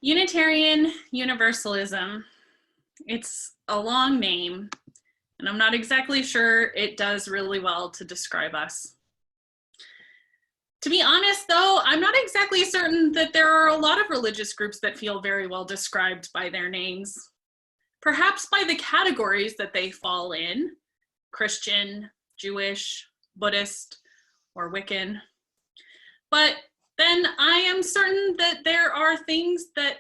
Unitarian Universalism. It's a long name, and I'm not exactly sure it does really well to describe us. To be honest, though, I'm not exactly certain that there are a lot of religious groups that feel very well described by their names. Perhaps by the categories that they fall in: Christian, Jewish, Buddhist, or Wiccan. But then I am certain that there are things that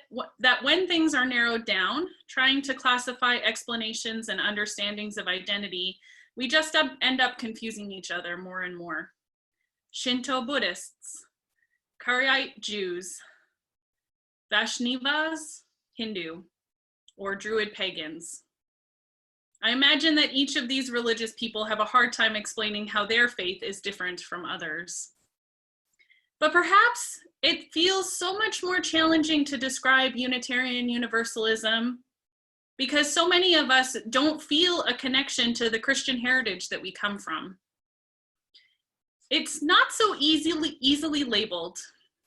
when things are narrowed down, trying to classify explanations and understandings of identity, we just end up confusing each other more and more. Shinto Buddhists, Karaite Jews, Vaishnavas, Hindu, or Druid pagans. I imagine that each of these religious people have a hard time explaining how their faith is different from others. But perhaps it feels so much more challenging to describe Unitarian Universalism because so many of us don't feel a connection to the Christian heritage that we come from. It's not so easily labeled,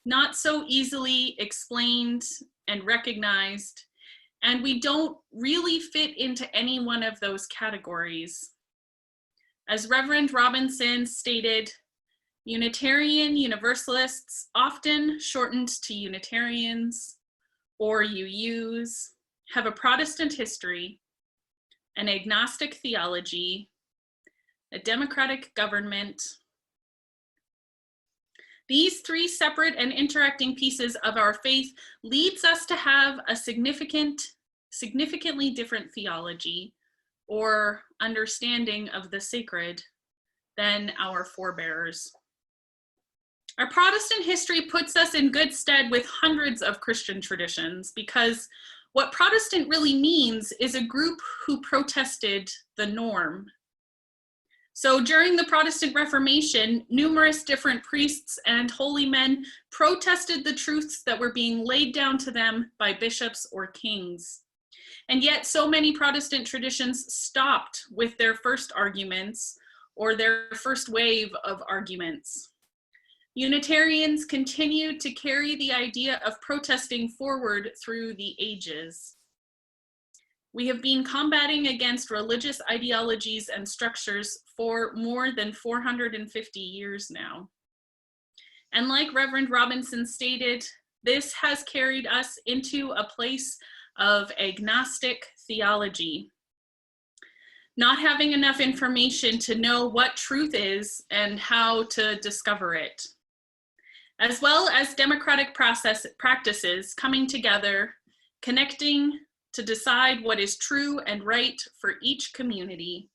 not so easily explained and recognized, and we don't really fit into any one of those categories. As Reverend Robinson stated, Unitarian Universalists, often shortened to Unitarians or UUs, have a Protestant history, an agnostic theology, a democratic government. These three separate and interacting pieces of our faith leads us to have a significantly different theology or understanding of the sacred than our forebears. Our Protestant history puts us in good stead with hundreds of Christian traditions because what Protestant really means is a group who protested the norm. So during the Protestant Reformation, numerous different priests and holy men protested the truths that were being laid down to them by bishops or kings. And yet so many Protestant traditions stopped with their first arguments or their first wave of arguments. Unitarians continued to carry the idea of protesting forward through the ages. We have been combating against religious ideologies and structures for more than 450 years now. And like Reverend Robinson stated, this has carried us into a place of agnostic theology, not having enough information to know what truth is and how to discover it, as well as democratic practices coming together, connecting to decide what is true and right for each community.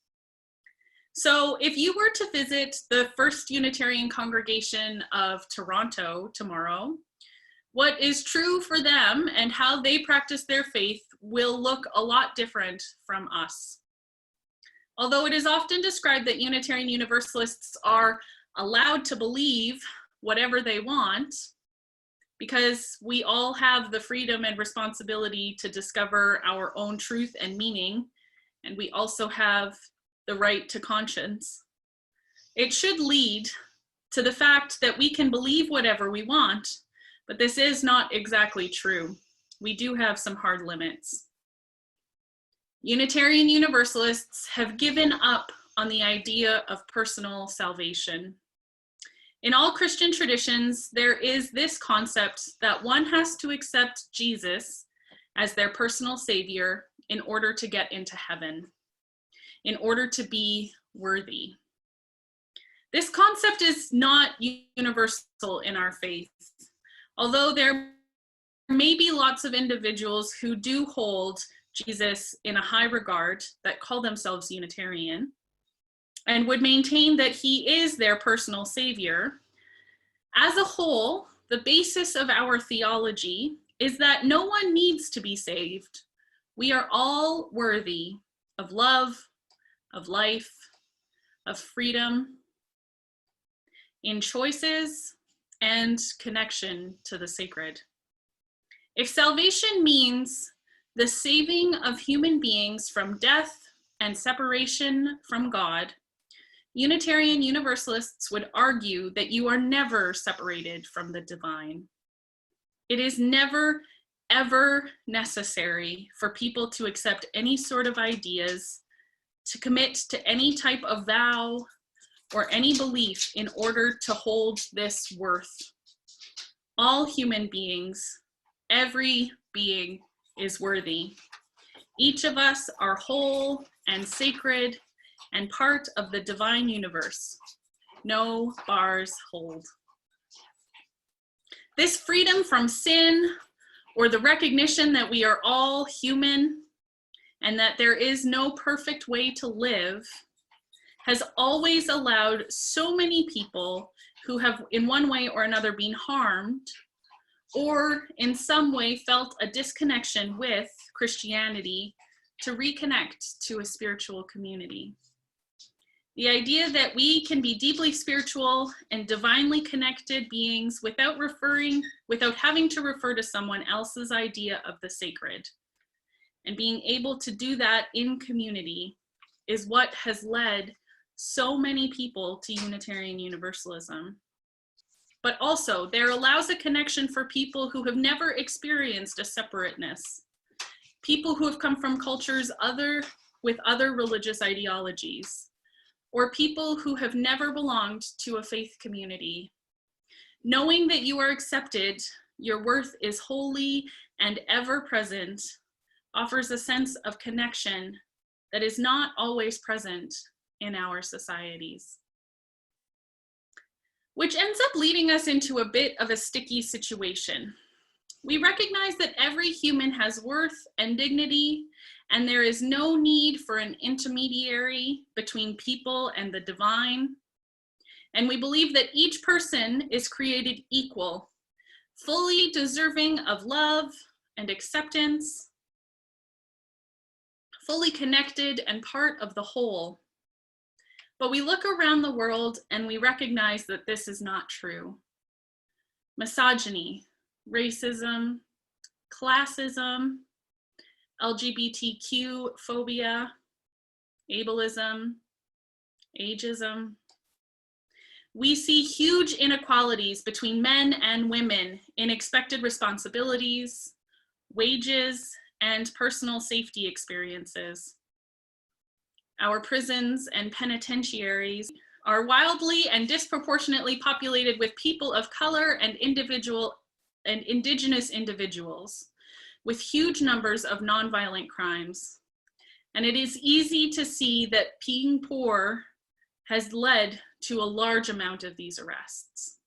So if you were to visit the First Unitarian Congregation of Toronto tomorrow, what is true for them and how they practice their faith will look a lot different from us. Although it is often described that Unitarian Universalists are allowed to believe whatever they want, because we all have the freedom and responsibility to discover our own truth and meaning, and we also have the right to conscience. It should lead to the fact that we can believe whatever we want, but this is not exactly true. We do have some hard limits. Unitarian Universalists have given up on the idea of personal salvation. In all Christian traditions, there is this concept that one has to accept Jesus as their personal savior in order to get into heaven, in order to be worthy. This concept is not universal in our faith, although there may be lots of individuals who do hold Jesus in a high regard that call themselves Unitarian and would maintain that he is their personal savior. As a whole, the basis of our theology is that no one needs to be saved. We are all worthy of love, of life, of freedom, in choices and connection to the sacred. If salvation means the saving of human beings from death and separation from God, Unitarian Universalists would argue that you are never separated from the divine. It is never ever necessary for people to accept any sort of ideas, to commit to any type of vow or any belief in order to hold this worth. All human beings, every being is worthy. Each of us are whole and sacred and part of the divine universe. No bars hold. This freedom from sin, or the recognition that we are all human and that there is no perfect way to live, has always allowed so many people who have in one way or another been harmed or in some way felt a disconnection with Christianity to reconnect to a spiritual community. The idea that we can be deeply spiritual and divinely connected beings without having to refer to someone else's idea of the sacred, and being able to do that in community, is what has led so many people to Unitarian Universalism. But also, there allows a connection for people who have never experienced a separateness, people who have come from cultures with other religious ideologies, or people who have never belonged to a faith community. Knowing that you are accepted, your worth is holy and ever present, offers a sense of connection that is not always present in our societies. Which ends up leading us into a bit of a sticky situation. We recognize that every human has worth and dignity, and there is no need for an intermediary between people and the divine. And we believe that each person is created equal, fully deserving of love and acceptance, fully connected and part of the whole. But we look around the world and we recognize that this is not true. Misogyny, racism, classism, LGBTQ phobia, ableism, ageism. We see huge inequalities between men and women in expected responsibilities, wages, and personal safety experiences. Our prisons and penitentiaries are wildly and disproportionately populated with people of color and indigenous individuals, with huge numbers of nonviolent crimes. And it is easy to see that being poor has led to a large amount of these arrests.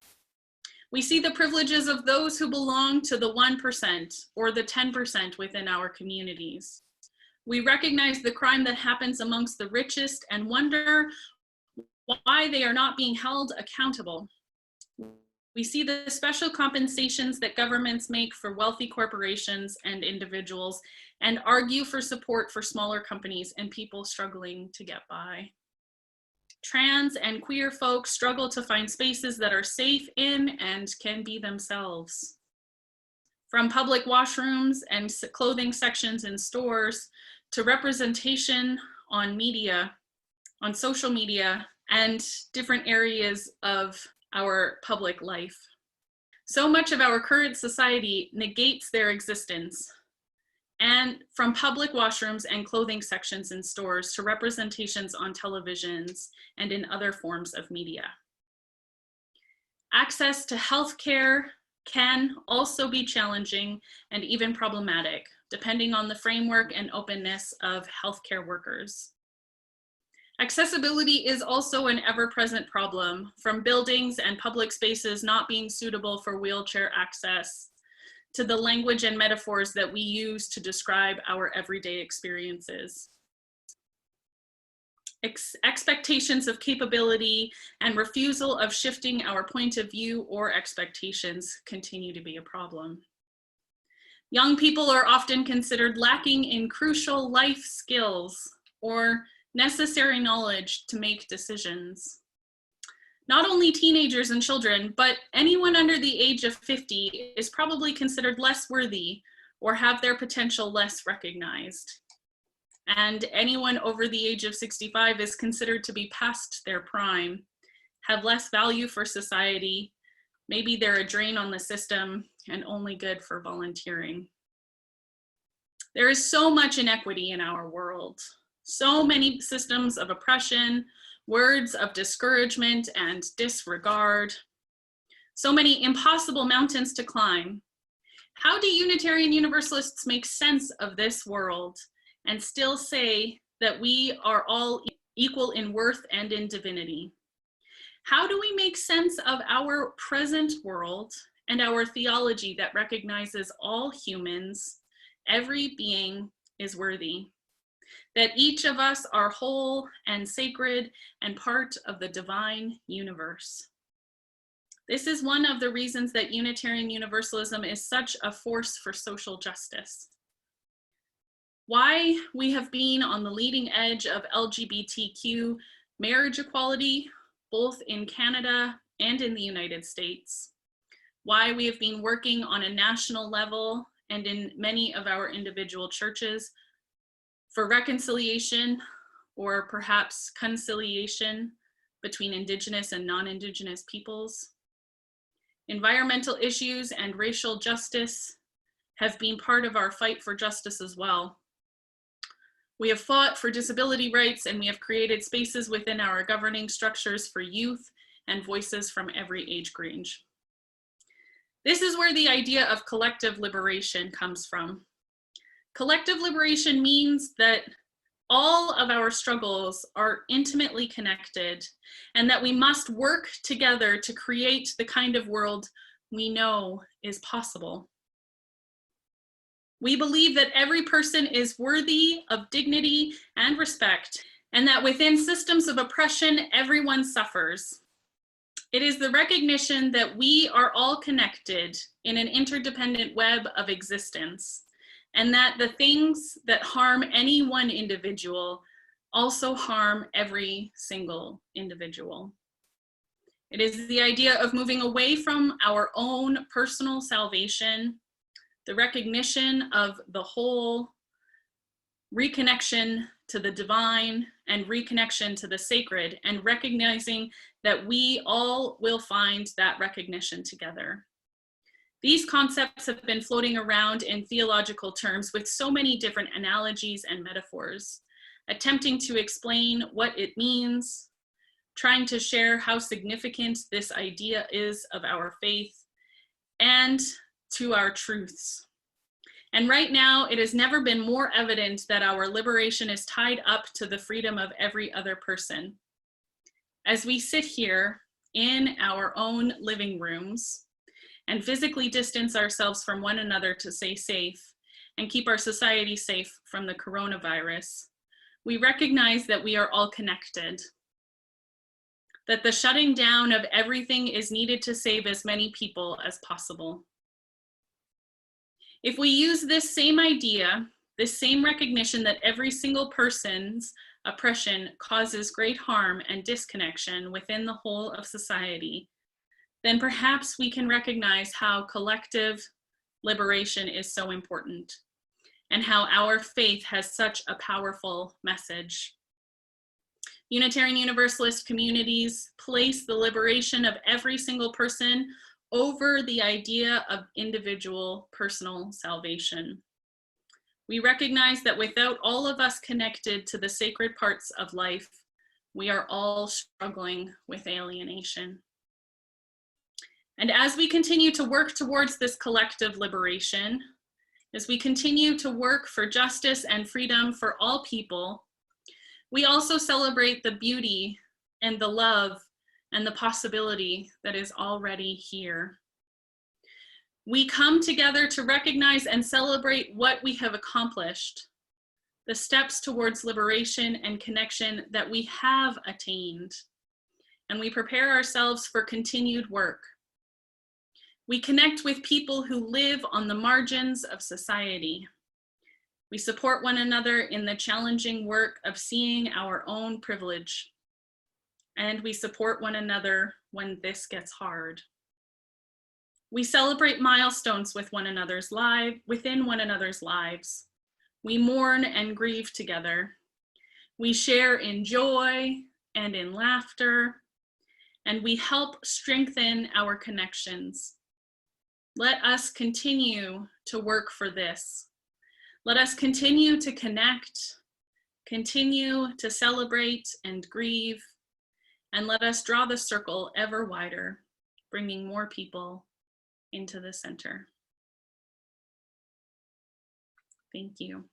We see the privileges of those who belong to the 1% or the 10% within our communities. We recognize the crime that happens amongst the richest and wonder why they are not being held accountable. We see the special compensations that governments make for wealthy corporations and individuals and argue for support for smaller companies and people struggling to get by. Trans and queer folks struggle to find spaces that are safe in and can be themselves. From public washrooms and clothing sections in stores to representation on media, on social media, and different areas of our public life. So much of our current society negates their existence, and from public washrooms and clothing sections in stores to representations on televisions and in other forms of media. Access to healthcare can also be challenging and even problematic, depending on the framework and openness of healthcare workers. Accessibility is also an ever-present problem, from buildings and public spaces not being suitable for wheelchair access, to the language and metaphors that we use to describe our everyday experiences. Expectations of capability and refusal of shifting our point of view or expectations continue to be a problem. Young people are often considered lacking in crucial life skills or necessary knowledge to make decisions. Not only teenagers and children, but anyone under the age of 50 is probably considered less worthy or have their potential less recognized. And anyone over the age of 65 is considered to be past their prime, have less value for society, maybe they're a drain on the system and only good for volunteering. There is so much inequity in our world, so many systems of oppression, words of discouragement and disregard, so many impossible mountains to climb. How do Unitarian Universalists make sense of this world and still say that we are all equal in worth and in divinity? How do we make sense of our present world and our theology that recognizes all humans, every being is worthy, that each of us are whole and sacred and part of the divine universe? This is one of the reasons that Unitarian Universalism is such a force for social justice. Why we have been on the leading edge of LGBTQ marriage equality, both in Canada and in the United States. Why we have been working on a national level and in many of our individual churches for reconciliation or perhaps conciliation between Indigenous and non-Indigenous peoples. Environmental issues and racial justice have been part of our fight for justice as well. We have fought for disability rights, and we have created spaces within our governing structures for youth and voices from every age range. This is where the idea of collective liberation comes from. Collective liberation means that all of our struggles are intimately connected and that we must work together to create the kind of world we know is possible. We believe that every person is worthy of dignity and respect, and that within systems of oppression, everyone suffers. It is the recognition that we are all connected in an interdependent web of existence, and that the things that harm any one individual also harm every single individual. It is the idea of moving away from our own personal salvation, the recognition of the whole, reconnection to the divine, and reconnection to the sacred, and recognizing that we all will find that recognition together. These concepts have been floating around in theological terms with so many different analogies and metaphors, attempting to explain what it means, trying to share how significant this idea is of our faith and to our truths. And right now, it has never been more evident that our liberation is tied up to the freedom of every other person. As we sit here in our own living rooms and physically distance ourselves from one another to stay safe and keep our society safe from the coronavirus, we recognize that we are all connected, that the shutting down of everything is needed to save as many people as possible. If we use this same idea, this same recognition that every single person's oppression causes great harm and disconnection within the whole of society, then perhaps we can recognize how collective liberation is so important and how our faith has such a powerful message. Unitarian Universalist communities place the liberation of every single person over the idea of individual personal salvation. We recognize that without all of us connected to the sacred parts of life, we are all struggling with alienation. And as we continue to work towards this collective liberation, as we continue to work for justice and freedom for all people, we also celebrate the beauty and the love and the possibility that is already here. We come together to recognize and celebrate what we have accomplished, the steps towards liberation and connection that we have attained, and we prepare ourselves for continued work. We connect with people who live on the margins of society. We support one another in the challenging work of seeing our own privilege. And we support one another when this gets hard. We celebrate milestones with within one another's lives. We mourn and grieve together. We share in joy and in laughter, and we help strengthen our connections. Let us continue to work for this. Let us continue to connect, continue to celebrate and grieve, and let us draw the circle ever wider, bringing more people into the center. Thank you.